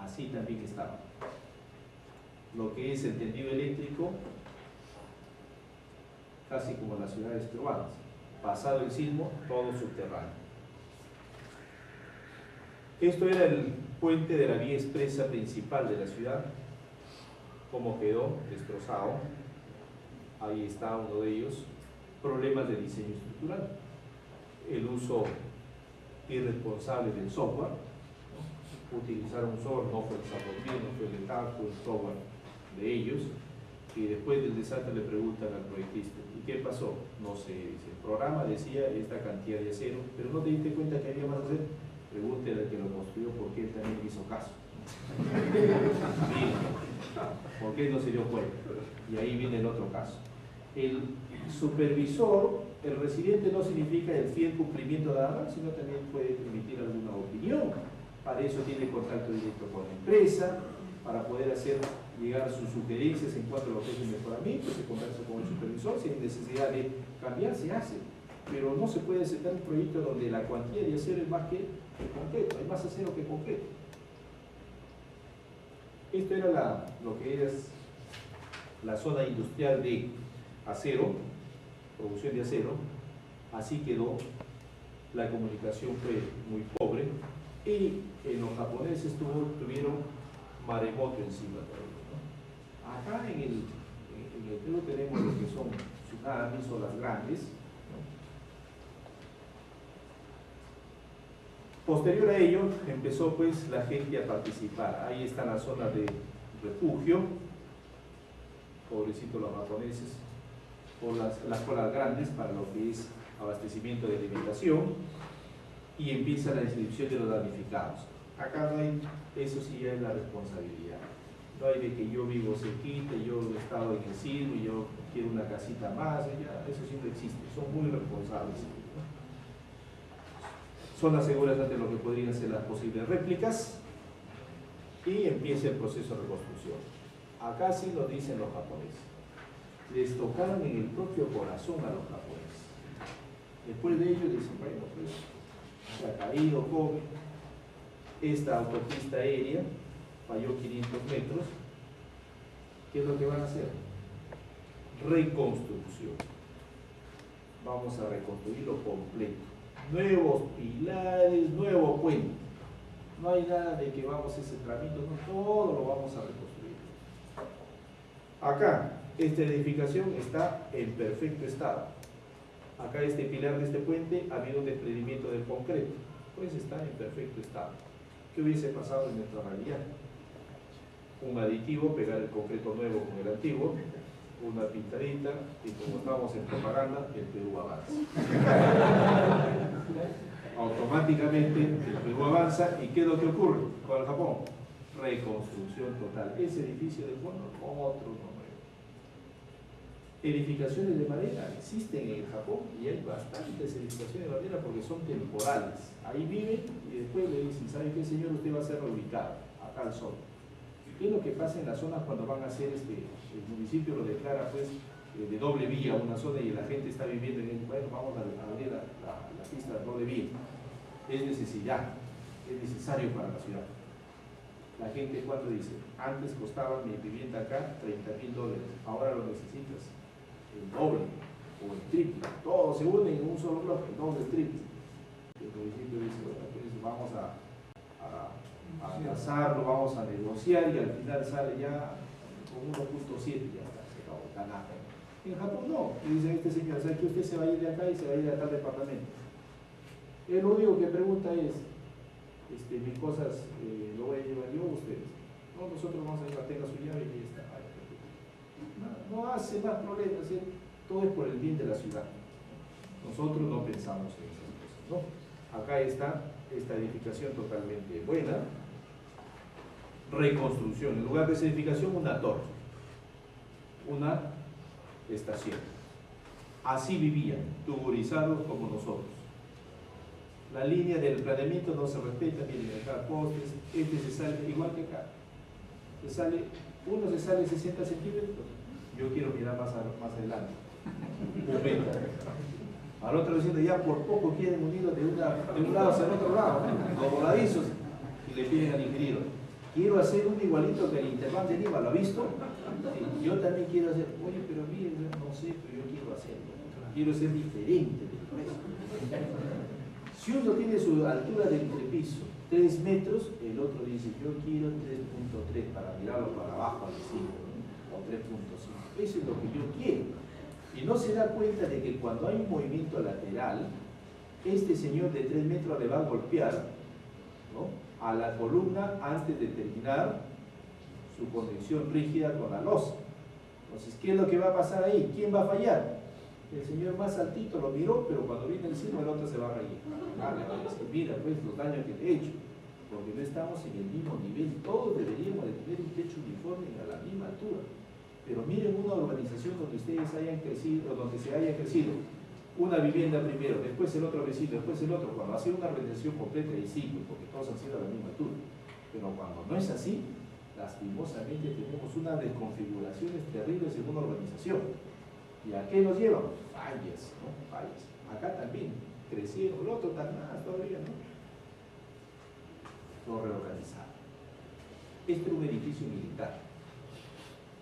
así también estaba. Lo que es el tendido eléctrico, casi como las ciudades peruanas, pasado el sismo, todo subterráneo. Esto era el puente de la vía expresa principal de la ciudad, como quedó destrozado. Ahí está uno de ellos. Problemas de diseño estructural, el uso irresponsable del software, ¿no? Utilizar un software, no fue el Zapotía, no fue el ETAC, fue el software de ellos, y después del desastre le preguntan al proyectista, ¿y qué pasó? No sé, dice, el programa decía esta cantidad de acero, pero no te diste cuenta que había más acero. Pregúntele al que lo construyó por qué él también hizo caso. ¿Por qué no se dio cuenta? Y ahí viene el otro caso. El supervisor, el residente no significa el fiel cumplimiento de nada, sino también puede emitir alguna opinión. Para eso tiene contacto directo con la empresa, para poder hacer llegar sus sugerencias en cuanto a lo que es el mejoramiento, se conversa con el supervisor, si hay necesidad de cambiar, se hace. Pero no se puede aceptar un proyecto donde la cuantía de acero es más que el concreto, hay más acero que concreto. Esto era lo que es la zona industrial de acero, producción de acero. Así quedó, la comunicación fue muy pobre y los japoneses tuvieron maremoto encima todavía, ¿no? Acá en el Perú tenemos lo que son tsunamis o las grandes, ¿no? Posterior a ello empezó pues la gente a participar. Ahí está la zona de refugio, pobrecitos los japoneses, por las colas grandes para lo que es abastecimiento de alimentación, y empieza la inscripción de los damnificados. Acá no hay, eso sí ya es la responsabilidad. No hay de que yo vivo cerquita, yo he estado en el sismo y yo quiero una casita más, ya, eso sí no existe, son muy responsables, ¿no? Zonas seguras ante lo que podrían ser las posibles réplicas, y empieza el proceso de reconstrucción. Acá sí lo dicen los japoneses, les tocaron en el propio corazón a los japoneses. Después de ello dicen, bueno, pues se ha caído Kobe, esta autopista aérea falló 500 metros, ¿qué es lo que van a hacer? Reconstrucción. Vamos a reconstruirlo completo. Nuevos pilares, nuevo puente. No hay nada de que vamos a ese tramito, no, todo lo vamos a reconstruir. Acá, esta edificación está en perfecto estado. Acá este pilar de este puente ha habido un desprendimiento del concreto, pues está en perfecto estado. ¿Qué hubiese pasado en nuestra realidad? Un aditivo, pegar el concreto nuevo con el antiguo, una pintadita, y como estamos en propaganda, el Perú avanza. Automáticamente el Perú avanza, y ¿qué es lo que ocurre con el Japón? Reconstrucción total. Ese edificio del fondo, otro nuevo. Edificaciones de madera existen en el Japón, y hay bastantes edificaciones de madera porque son temporales. Ahí viven y después le dicen, ¿sabe qué, señor? Usted va a ser reubicado acá al sol. ¿Qué es lo que pasa en las zonas cuando van a hacer el municipio lo declara pues de doble vía una zona y la gente está viviendo en el, bueno, vamos a abrir la pista de doble vía? Es necesidad, es necesario para la ciudad. La gente cuando dice, antes costaba mi vivienda acá $30.000, ahora lo necesitas el doble o el triple, todo se une en un solo bloque, el doble, el triple. El municipio dice, bueno, pues vamos a tasarlo, vamos a negociar, y al final sale ya con 1.7, ya está, se acabó, ganaje. En Japón no, le dicen a este señor, ¿sabe que usted se va a ir de acá y se va a ir a tal departamento? Él lo único que pregunta es, mis cosas lo voy a llevar yo o ustedes. No, nosotros vamos a llevar, tenga su llave y ya está. No hace más problemas, ¿sí? Todo es por el bien de la ciudad. Nosotros no pensamos en esas cosas, ¿no? Acá está esta edificación totalmente buena. Reconstrucción, en lugar de esa edificación, una torre, una estación. Así vivían, tuburizados como nosotros. La línea del planeamiento no se respeta, miren acá postes, se sale igual que acá. Uno se sale 60 centímetros, yo quiero mirar más adelante, un metro. Al otro diciendo, ya por poco quieren unirlo de un lado hacia el otro lado, ¿no? Los voladizos, y le piden al ingeniero, Quiero hacer un igualito que el Interbank de Lima, ¿lo ha visto? Sí, yo también quiero hacer, oye, pero mire, no sé, pero yo quiero hacerlo. Quiero ser diferente del resto. Si uno tiene su altura de piso 3 metros, el otro dice, yo quiero 3.3 para mirarlo para abajo al vecino, ¿no? O 3.5. Eso es lo que yo quiero. Y no se da cuenta de que cuando hay un movimiento lateral, este señor de 3 metros le va a golpear, ¿no?, a la columna antes de terminar su conexión rígida con la losa. Entonces, ¿qué es lo que va a pasar ahí? ¿Quién va a fallar? El señor más altito lo miró, pero cuando viene encima el otro se va a reír. Le va a decir, mira pues los daños que le he hecho, porque no estamos en el mismo nivel. Todos deberíamos de tener un techo uniforme a la misma altura. Pero miren una urbanización donde ustedes hayan crecido, donde se haya crecido una vivienda primero, después el otro vecino, después el otro. Cuando ha sido una urbanización completa de ciclo, porque todos han sido a la misma altura. Pero cuando no es así, lastimosamente tenemos unas desconfiguraciones terribles en una urbanización. ¿Y a qué nos llevan? Fallas, ¿no? Fallas. Acá también crecieron, el otro tan más todavía, ¿no? Todo reorganizado. Este era un edificio militar.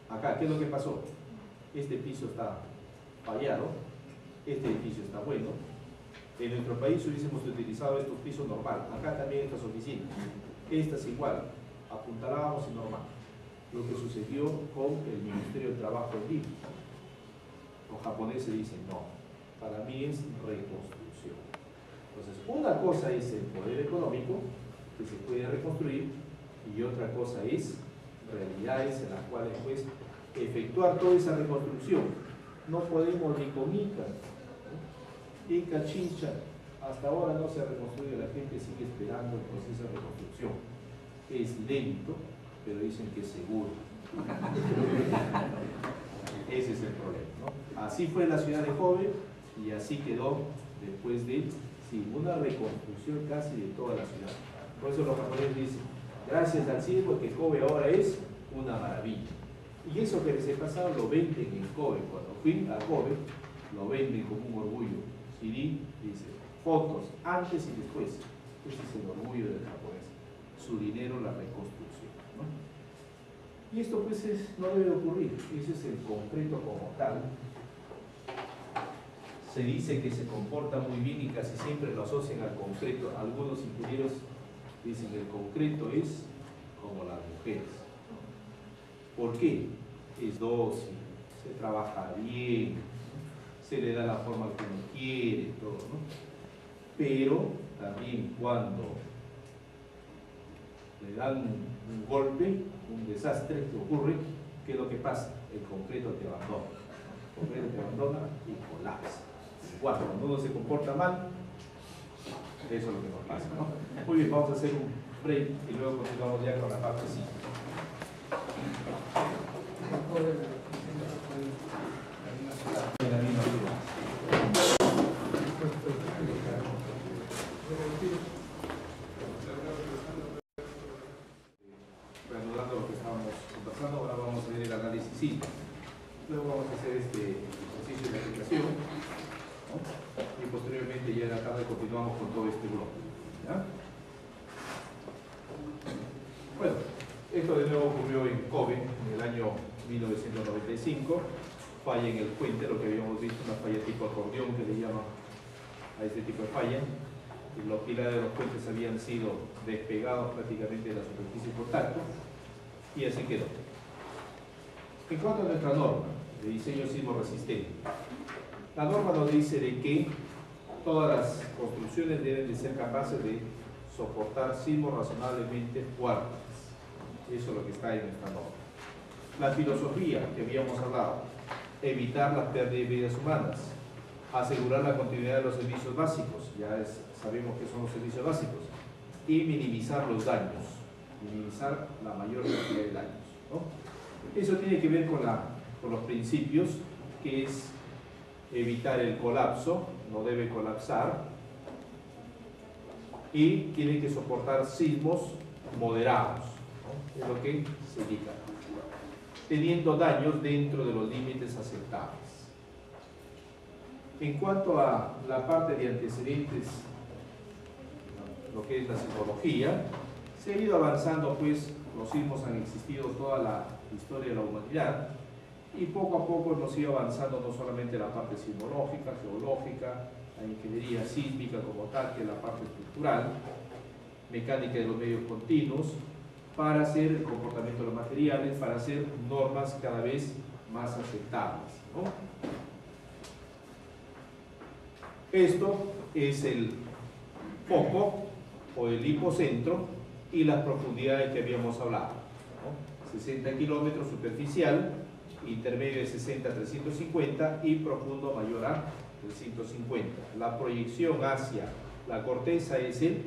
Acá, ¿qué es lo que pasó? Este piso está fallado, este edificio está bueno. En nuestro país hubiésemos utilizado estos pisos normal. Acá también estas oficinas. Estas igual, apuntalábamos y normal. Lo que sucedió con el Ministerio de Trabajo en Lima. Los japoneses dicen, no, para mí es reconstrucción. Entonces, una cosa es el poder económico, que se puede reconstruir, y otra cosa es realidades en las cuales pues efectuar toda esa reconstrucción. No podemos ni con Ica, ¿no? Ica, Chincha, hasta ahora no se ha reconstruido, la gente sigue esperando el proceso de reconstrucción. Es lento, pero dicen que es seguro. Ese es el problema, ¿no? Así fue la ciudad de Kobe y así quedó después de una reconstrucción casi de toda la ciudad. Por eso los japoneses dicen, gracias al cielo que Kobe ahora es una maravilla. Y eso que les he pasado lo venden en Kobe. Cuando fui a Kobe, lo venden como un orgullo. CD dice, fotos antes y después. Ese es el orgullo del japonés. Su dinero, la reconstrucción, ¿no? Y esto pues no debe ocurrir. Ese es el concreto como tal. Se dice que se comporta muy bien y casi siempre lo asocian al concreto. Algunos ingenieros dicen que el concreto es como las mujeres. ¿Por qué? Es dócil, se trabaja bien, se le da la forma que uno quiere, todo, ¿no? Pero también cuando le dan un golpe, un desastre que ocurre, ¿qué es lo que pasa? El concreto te abandona. El concreto te abandona y colapsa. Igual, cuando uno se comporta mal, eso es lo que nos pasa, ¿no? Muy bien, vamos a hacer un break y luego continuamos ya con la parte 5. Reanudando lo que estábamos conversando, ahora vamos a ver el análisis 5. Luego vamos a hacer este ejercicio de aplicación, ¿no? Y posteriormente ya en la tarde continuamos con todo este bloque, ¿ya? Bueno, esto de nuevo ocurrió en Kobe en el año 1995, falla en el puente, lo que habíamos visto, una falla tipo acordeón que le llaman a este tipo de falla, y los pilares de los puentes habían sido despegados prácticamente de la superficie por tacto, y así quedó. En cuanto a nuestra norma de diseño sismo resistente, la norma nos dice de que todas las construcciones deben de ser capaces de soportar sismos razonablemente fuertes. Eso es lo que está en nuestra norma. La filosofía que habíamos hablado, evitar las pérdidas de vidas humanas, asegurar la continuidad de los servicios básicos, sabemos que son los servicios básicos, y minimizar los daños, minimizar la mayor cantidad de daños, ¿no? Eso tiene que ver con los principios, que es evitar el colapso, no debe colapsar, y tiene que soportar sismos moderados, ¿no? Es lo que se indica, teniendo daños dentro de los límites aceptables. En cuanto a la parte de antecedentes, lo que es la psicología, se ha ido avanzando pues los sismos han existido toda la historia de la humanidad y poco a poco hemos ido avanzando no solamente la parte sismológica, geológica, la ingeniería sísmica como tal, que es la parte estructural, mecánica de los medios continuos, para hacer el comportamiento de los materiales, para hacer normas cada vez más aceptables, ¿no? Esto es el foco o el hipocentro y las profundidades que habíamos hablado, ¿no? 60 kilómetros superficial, intermedio de 60 a 350 y profundo mayor a 350. La proyección hacia la corteza es el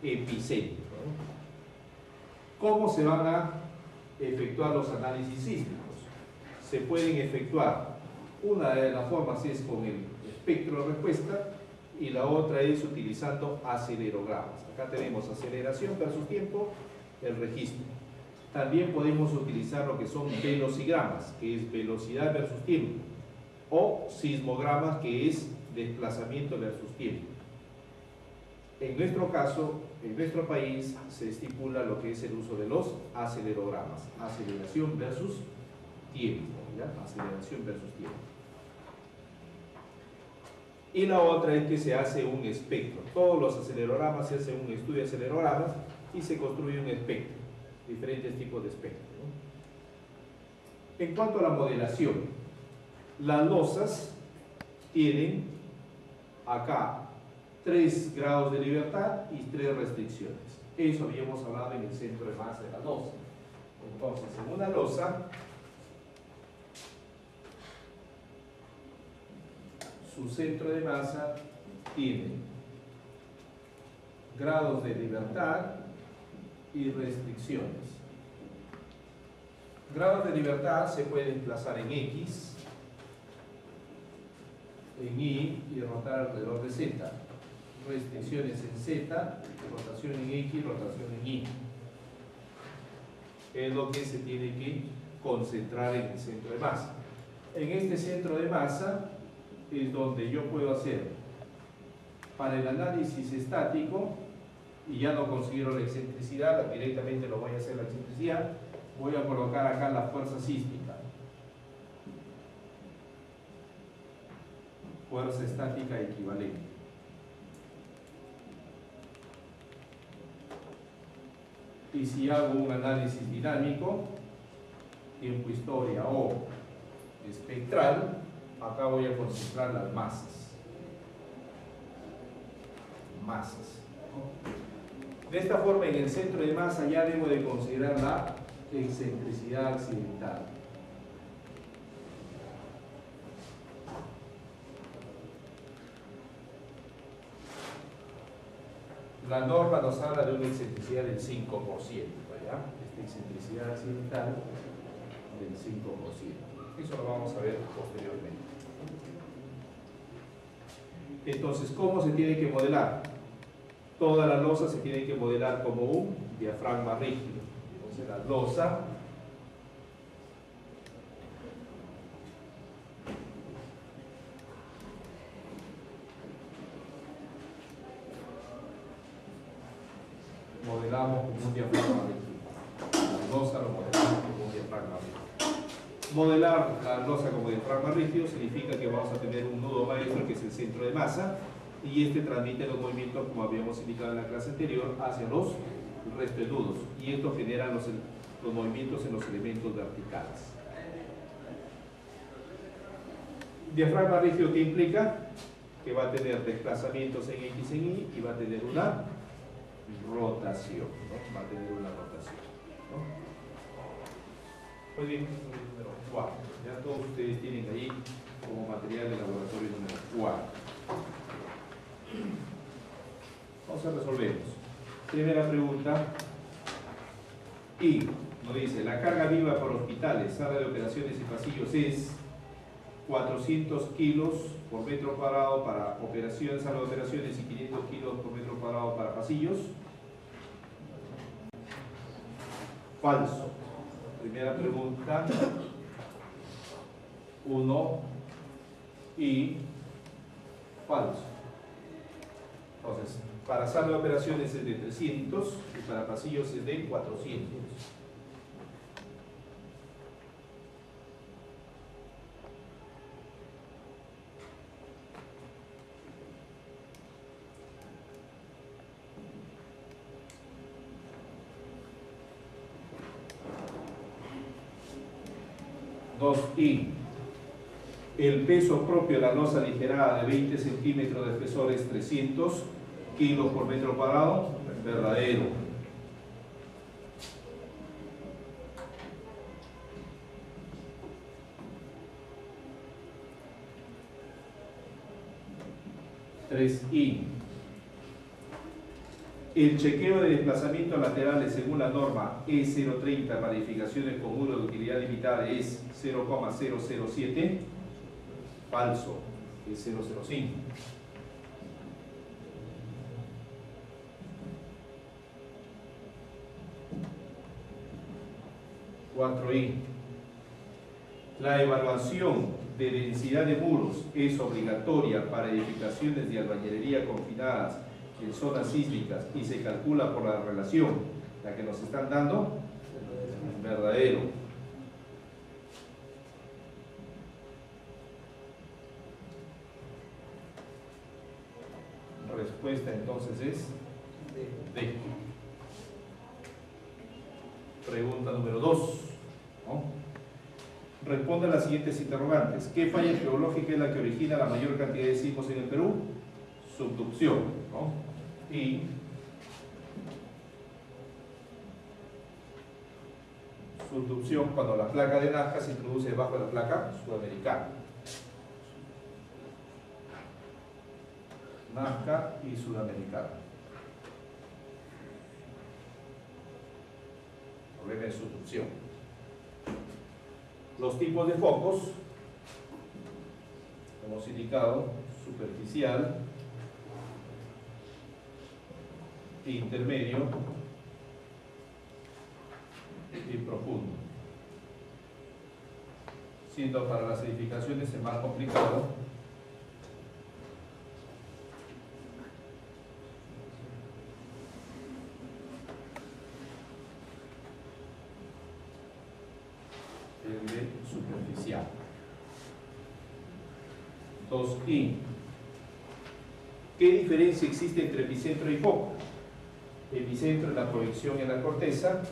epicentro, ¿no? ¿Cómo se van a efectuar los análisis sísmicos? Se pueden efectuar, una de las formas es con el espectro de respuesta y la otra es utilizando acelerogramas. Acá tenemos aceleración versus tiempo, el registro. También podemos utilizar lo que son velocigramas, que es velocidad versus tiempo, o sismogramas, que es desplazamiento versus tiempo. En nuestro caso, en nuestro país, se estipula lo que es el uso de los acelerogramas, aceleración versus tiempo, ¿ya? Aceleración versus tiempo. Y la otra es que se hace un espectro. Todos los acelerogramas se hace un estudio de acelerogramas y se construye un espectro, diferentes tipos de espectro, ¿no? En cuanto a la modelación, las losas tienen acá 3 grados de libertad y 3 restricciones. Eso habíamos hablado en el centro de masa de la losa. Entonces, en una losa, su centro de masa tiene grados de libertad y restricciones. Grados de libertad se pueden desplazar en X, en Y y rotar alrededor de Z. Restricciones en Z, rotación en X, rotación en Y. Es lo que se tiene que concentrar en el centro de masa. En este centro de masa es donde yo puedo hacer para el análisis estático, y ya no considero la excentricidad, directamente lo voy a hacer la excentricidad, voy a colocar acá la fuerza sísmica, fuerza estática equivalente. Y si hago un análisis dinámico, tiempo historia o espectral, acá voy a concentrar las masas. De esta forma, en el centro de masa ya debo de considerar la excentricidad accidental. La norma nos habla de una excentricidad del 5%, ¿ya? Esta excentricidad accidental del 5%. Eso lo vamos a ver posteriormente. Entonces, ¿cómo se tiene que modelar? Toda la losa se tiene que modelar como un diafragma rígido. Entonces, la losa modelamos como un diafragma rígido. La losa lo modelamos como un diafragma rígido. Modelar la losa como diafragma rígido significa que vamos a tener un nudo maestro, que es el centro de masa, y este transmite los movimientos, como habíamos indicado en la clase anterior, hacia los restos de nudos, y esto genera los movimientos en los elementos verticales. Diafragma rígido, ¿qué implica? Que va a tener desplazamientos en X en Y y va a tener una rotación, ¿no? Va a tener una rotación, ¿no? Pues bien, número 4. Ya todos ustedes tienen ahí como material de laboratorio número 4. Entonces resolvemos. Primera pregunta. Y nos dice, la carga viva por hospitales, sala de operaciones y pasillos es 400 kilos por metro cuadrado para operaciones, sala de operaciones, y 500 kilos por metro cuadrado para pasillos. Falso. Primera pregunta. 1 y falso. Entonces, para sala de operaciones es de 300 y para pasillos es de 400. 2i. El peso propio de la losa aligerada de 20 centímetros de espesor es 300 kilos por metro cuadrado. Verdadero. I. El chequeo de desplazamientos laterales según la norma E030 para edificaciones con muro de utilidad limitada es 0,007. Falso, es 0,05. I. La evaluación de densidad de muros es obligatoria para edificaciones de albañilería confinadas en zonas sísmicas y se calcula por la relación, la que nos están dando, verdadero. Respuesta entonces es D. Pregunta número 2. ¿No? Responde a las siguientes interrogantes. ¿Qué falla geológica es la que origina la mayor cantidad de sismos en el Perú? Subducción, ¿no? Y subducción cuando la placa de Nazca se introduce debajo de la placa sudamericana. Nazca y sudamericana. Problema de subducción. Los tipos de focos, hemos indicado, superficial, intermedio y profundo. Siendo para las edificaciones el más complicado el de superficial. 2i. ¿Qué diferencia existe entre epicentro y foco? Epicentro en la proyección en la corteza,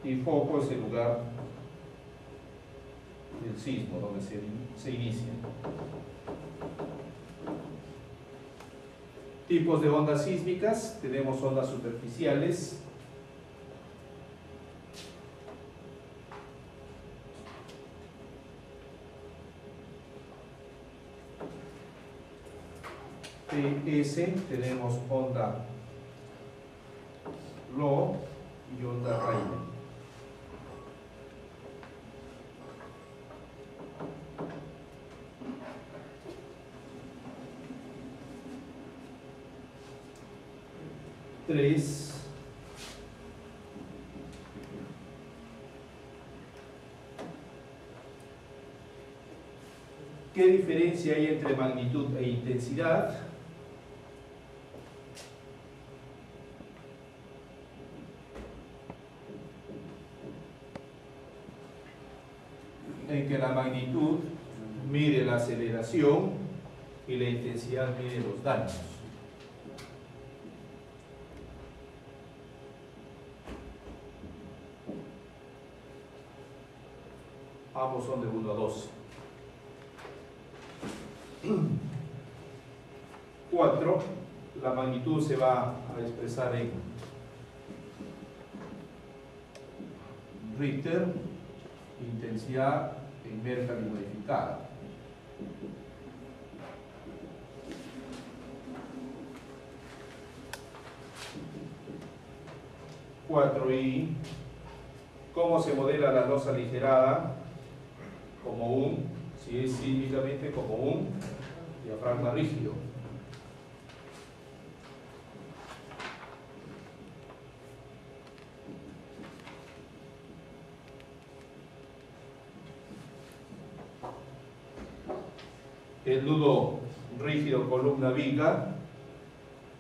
y foco es el lugar del sismo, donde se inicia. Tipos de ondas sísmicas: tenemos ondas superficiales, TS, tenemos onda low y onda Rayleigh. Tres. ¿Qué diferencia hay entre magnitud e intensidad? En que la magnitud mide la aceleración y la intensidad mide los daños. Ambos son de 1 a 12. 4. La magnitud se va a expresar en Richter, intensidad en Mercalli modificada. I. ¿Cómo se modela la losa aligerada? Como si es sísmicamente, como un diafragma rígido. El nudo rígido, columna viga,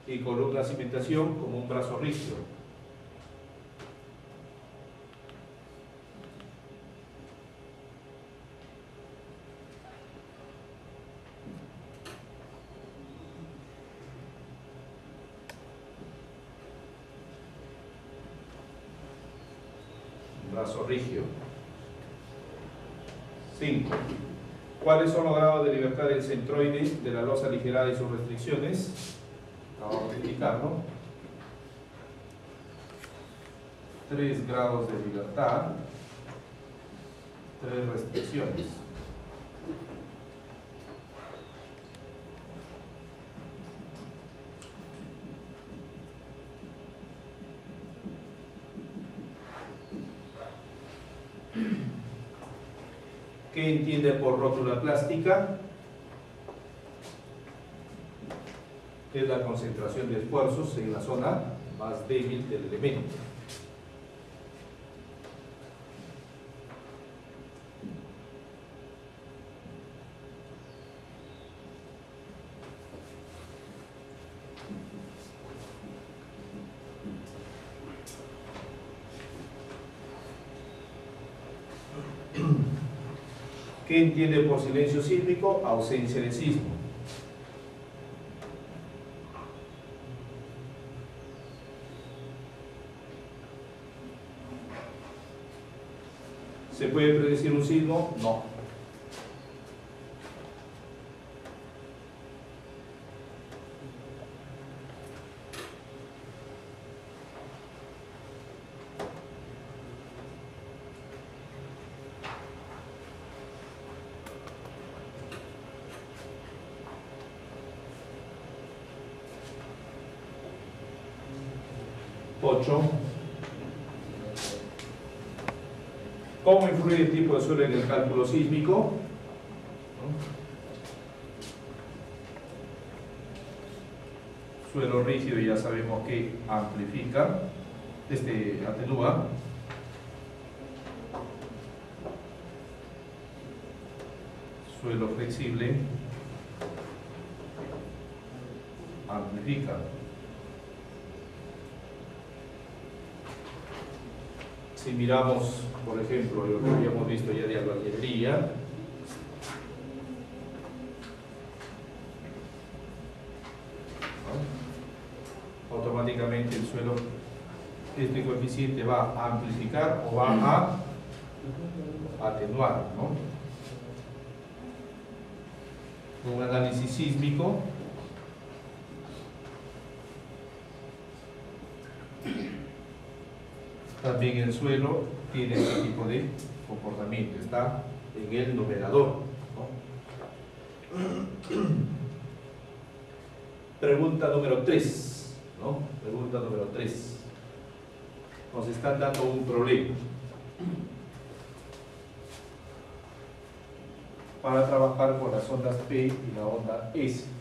y columna cimentación como un brazo rígido. brazo rígido. 5. ¿Cuáles son los grados de libertad del centroide de la losa aligerada y sus restricciones? Acabamos de explicarlo. 3 grados de libertad, 3 restricciones. ¿Qué entiende por rótula plástica? Es la concentración de esfuerzos en la zona más débil del elemento. ¿Qué entiende por silencio sísmico? Ausencia de sismo. ¿Se puede predecir un sismo? No. ¿Cómo influye el tipo de suelo en el cálculo sísmico? Suelo rígido ya sabemos que amplifica, atenúa. Suelo flexible amplifica. Si miramos, por ejemplo, lo que habíamos visto ya de albañilería, automáticamente el suelo, este coeficiente va a amplificar o va a atenuar, ¿no? Un análisis sísmico también el suelo tiene este tipo de comportamiento, está en el numerador, ¿no? Pregunta número 3, ¿no? Pregunta número 3. Nos están dando un problema. Para trabajar con las ondas P y la onda S.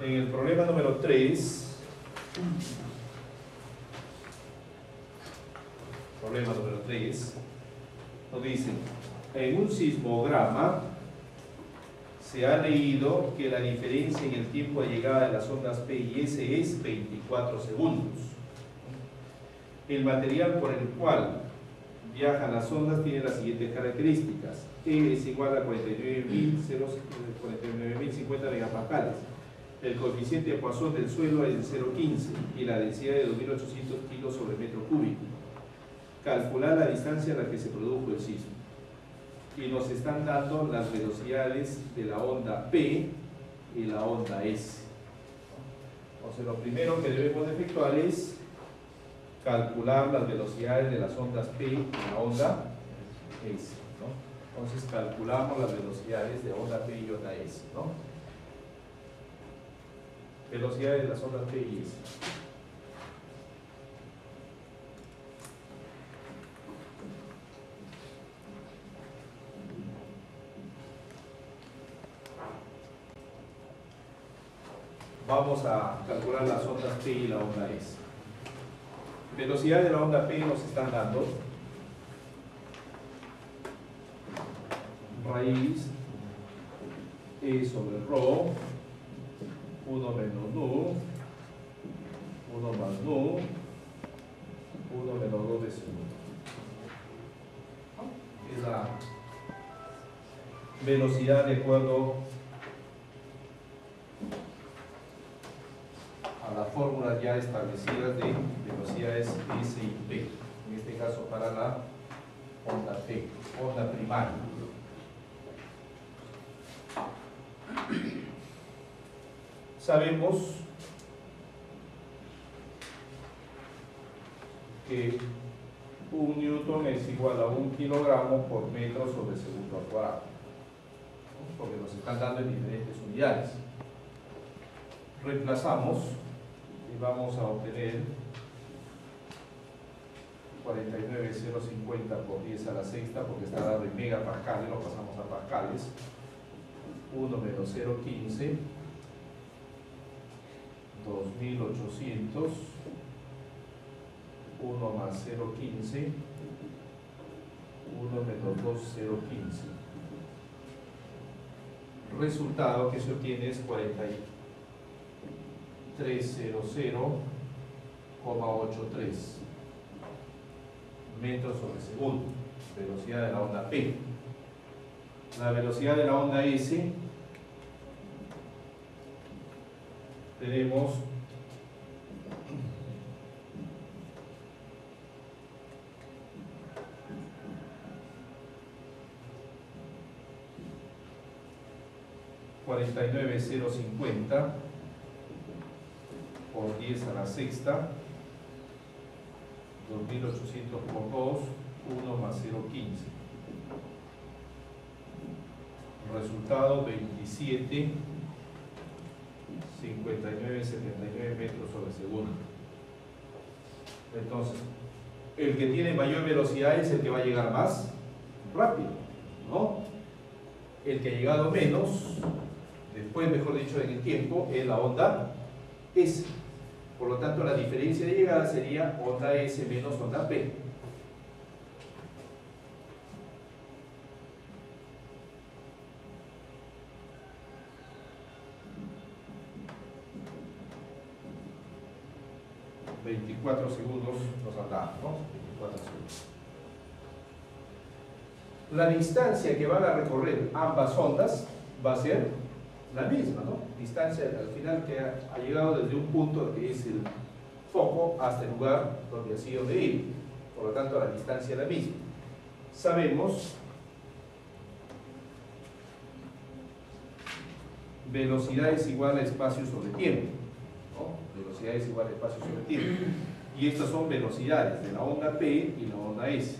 En el problema número 3, nos dice, en un sismograma se ha leído que la diferencia en el tiempo de llegada de las ondas P y S es 24 segundos. El material por el cual viajan las ondas tiene las siguientes características. E es igual a 49.050 megapascales. El coeficiente de Poisson del suelo es de 0,15 y la densidad de 2.800 kilos sobre metro cúbico. Calcular la distancia a la que se produjo el sismo. Y nos están dando las velocidades de la onda P y la onda S. Entonces lo primero que debemos de efectuar es calcular las velocidades de las ondas P y la onda S, ¿no? Entonces calculamos las velocidades de onda P y onda S, ¿no? Velocidades de las ondas P y S. Vamos a calcular las ondas P y la onda S. Velocidad de la onda P nos están dando raíz E sobre ρ, 1 menos nu, 1 más nu, 1 menos 2 de segundo. Es la velocidad de acuerdo a las fórmulas ya establecidas de velocidades S y P, en este caso para la onda P, onda primaria. Sabemos que 1 newton es igual a 1 kilogramo por metro sobre segundo al cuadrado, ¿no? Porque nos están dando en diferentes unidades. Reemplazamos y vamos a obtener 49,050 por 10 a la sexta, porque está dado en megapascales, lo pasamos a pascales. 1 menos 0,15, 2800, 1 más 0,15, 1 menos 2, 0,15. Resultado que se obtiene es 4300,83 metros sobre segundo, velocidad de la onda P. La velocidad de la onda S tenemos $49,050 por 10 a la sexta, 2800 por 2, 1 más 0,15. Resultado 27,5979 metros sobre segundo. Entonces, el que tiene mayor velocidad es el que va a llegar más rápido, ¿no? El que ha llegado menos, después, mejor dicho, en el tiempo, es la onda S. Por lo tanto, la diferencia de llegada sería onda S menos onda P. ...24 segundos nos han dado, ¿no? 24 segundos. La distancia que van a recorrer ambas ondas va a ser la misma, ¿no? Distancia al final que ha llegado desde un punto que es el foco hasta el lugar donde ha sido medido. Por lo tanto, la distancia es la misma. Sabemos velocidad es igual a espacio sobre tiempo, ¿no? Velocidad es igual a espacio sobre tiempo. Y estas son velocidades de la onda P y la onda S.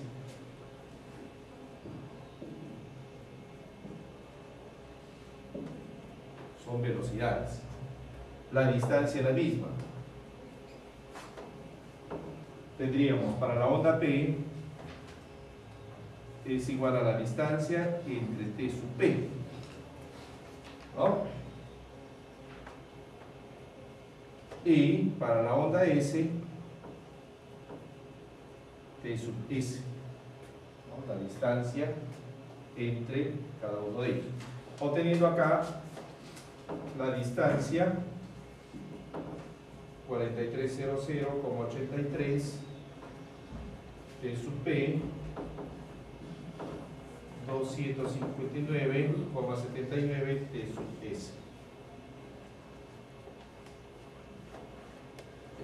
Son velocidades. La distancia es la misma. Tendríamos para la onda P es igual a la distancia entre T sub P, ¿no? Y para la onda S, T sub S, ¿no? La distancia entre cada uno de ellos. Obteniendo acá la distancia 4300,83 T sub P, 259,79 T sub S.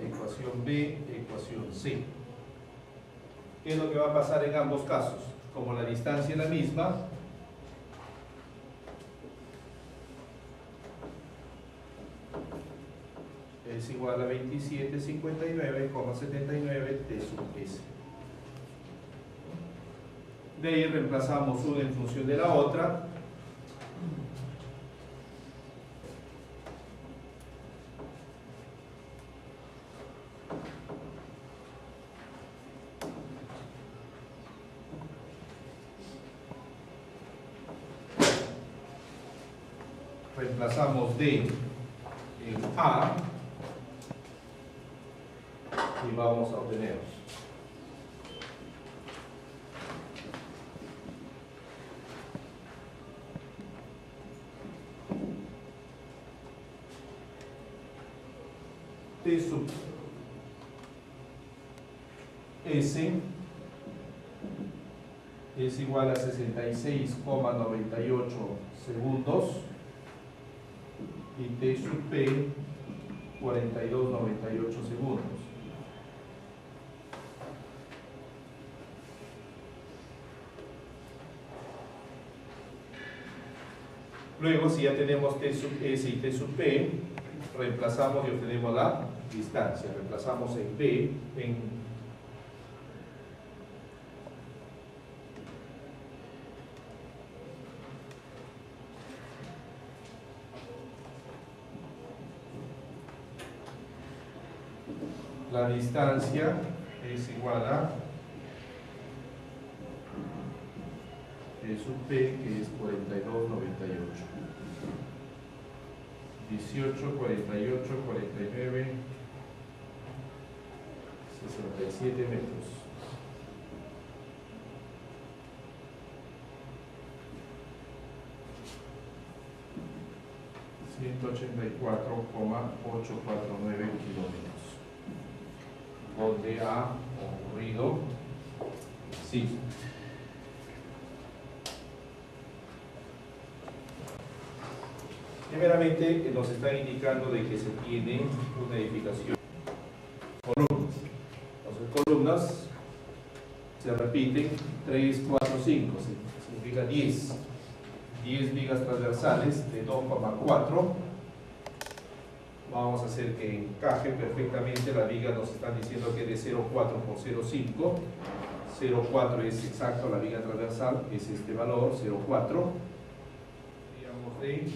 Ecuación B, ecuación C. ¿Qué es lo que va a pasar en ambos casos? Como la distancia es la misma, es igual a 27,59,79 T sub S. De ahí reemplazamos una en función de la otra. Reemplazamos D en A y vamos a obtener T sub S es igual a 66,98 segundos y T sub P 42,98 segundos. Luego, si ya tenemos T sub S y T sub P, reemplazamos y obtenemos la distancia. Reemplazamos en P, en la distancia es igual a T sub P, que es 42,98. 18, 48, 49, 67 metros. $184,849 kilómetros. Donde ha ocurrido sismo. Primeramente nos están indicando de que se tiene una edificación columnas. Entonces, columnas se repiten 3, 4, 5, significa 10 vigas transversales de 2,4. Vamos a hacer que encaje perfectamente. La viga nos están diciendo que es de 0,4 por 0,5. 0,4 es exacto, la viga transversal es este valor, 0,4. Digamos de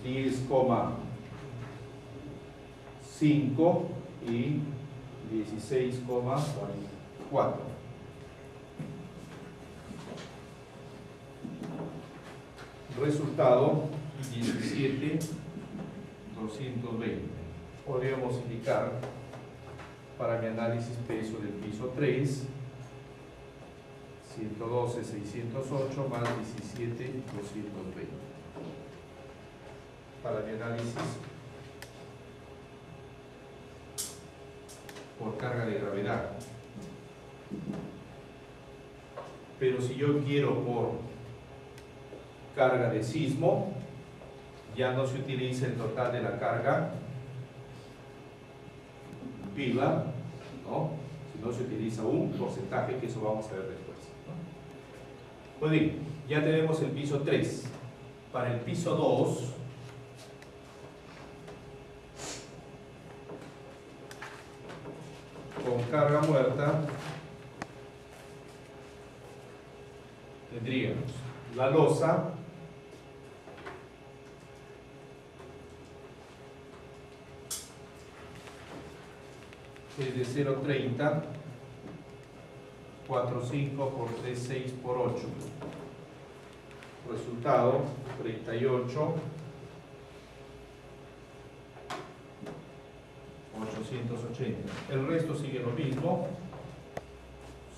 10,5 y 16,4. Resultado 17,220. Podríamos indicar para mi análisis peso del piso 3, 112,608 más 17,220. Para mi análisis por carga de gravedad. Pero si yo quiero por carga de sismo, ya no se utiliza el total de la carga viva, ¿no? Sino se utiliza un porcentaje, que eso vamos a ver después, ¿no? Pues bien, ya tenemos el piso 3. Para el piso 2, con carga muerta, tendríamos la losa, es de 0,30, 4,5 por 3,6 por 8. Resultado 38, 880. El resto sigue lo mismo.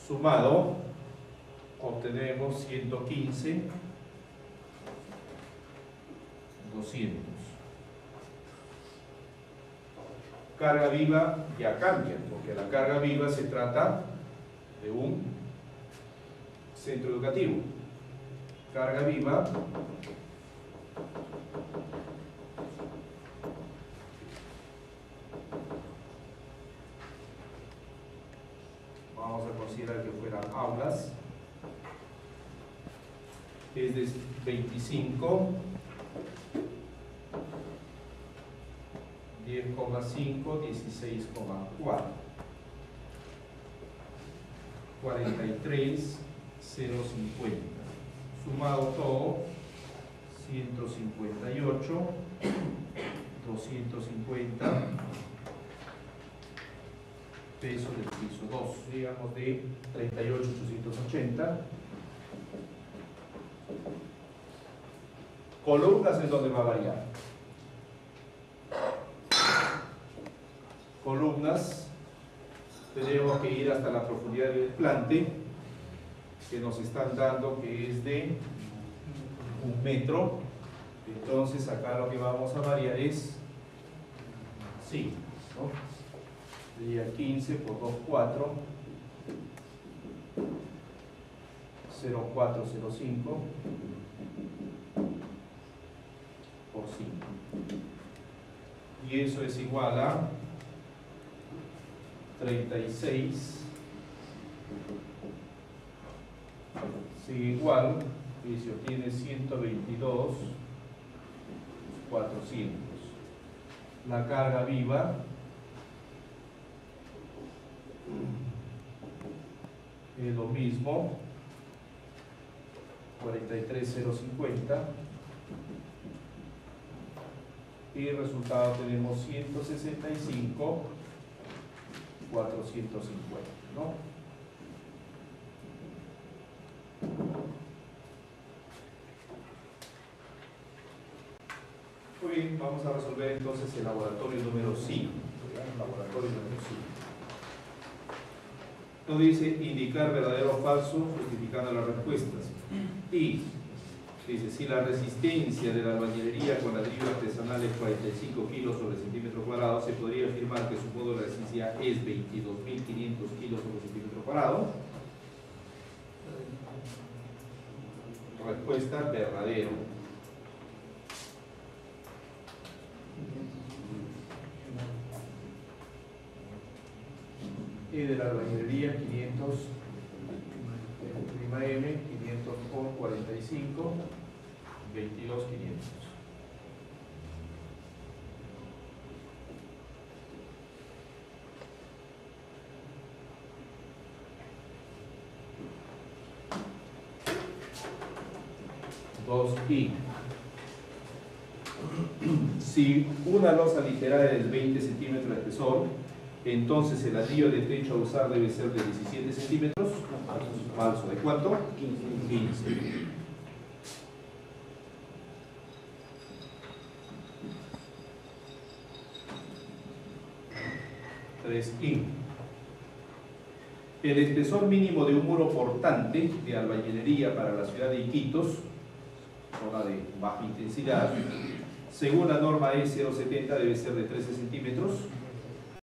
Sumado, obtenemos 115, 200. Carga viva ya cambia, porque la carga viva se trata de un centro educativo. Carga viva vamos a considerar que fueran aulas, es de 25, 10,5, 16,4, 43,050. Sumado todo, 158, 250, peso del piso 2, digamos de 38,880. Columnas es donde va a variar. Columnas, tenemos que ir hasta la profundidad del desplante, que nos están dando que es de 1 metro. Entonces acá lo que vamos a variar es 5, ¿no? Sería 15 por 2, 4, 0,405 por 5. y eso es igual a 36, sigue igual, y se obtiene 122.400. La carga viva es lo mismo, 43.050, y el resultado tenemos 165.450, ¿no? Muy bien, vamos a resolver entonces el laboratorio número 5. Laboratorio número 5. Nos dice indicar verdadero o falso justificando las respuestas. Y dice, si la resistencia de la albañilería con ladrillo artesanal es 45 kilos sobre centímetro cuadrado, se podría afirmar que su modo de resistencia es 22.500 kilos sobre centímetro cuadrado. Respuesta verdadero. Y de la albañilería 500 prima M, 500 por 45, 22.500. Y si una losa literal es de 20 centímetros de espesor, entonces el ladrillo de techo a usar debe ser de 17 centímetros. Falso. ¿De cuánto? 15. 3i. El espesor mínimo de un muro portante de albañilería para la ciudad de Iquitos, zona de baja intensidad, según la norma E070 debe ser de 13 centímetros.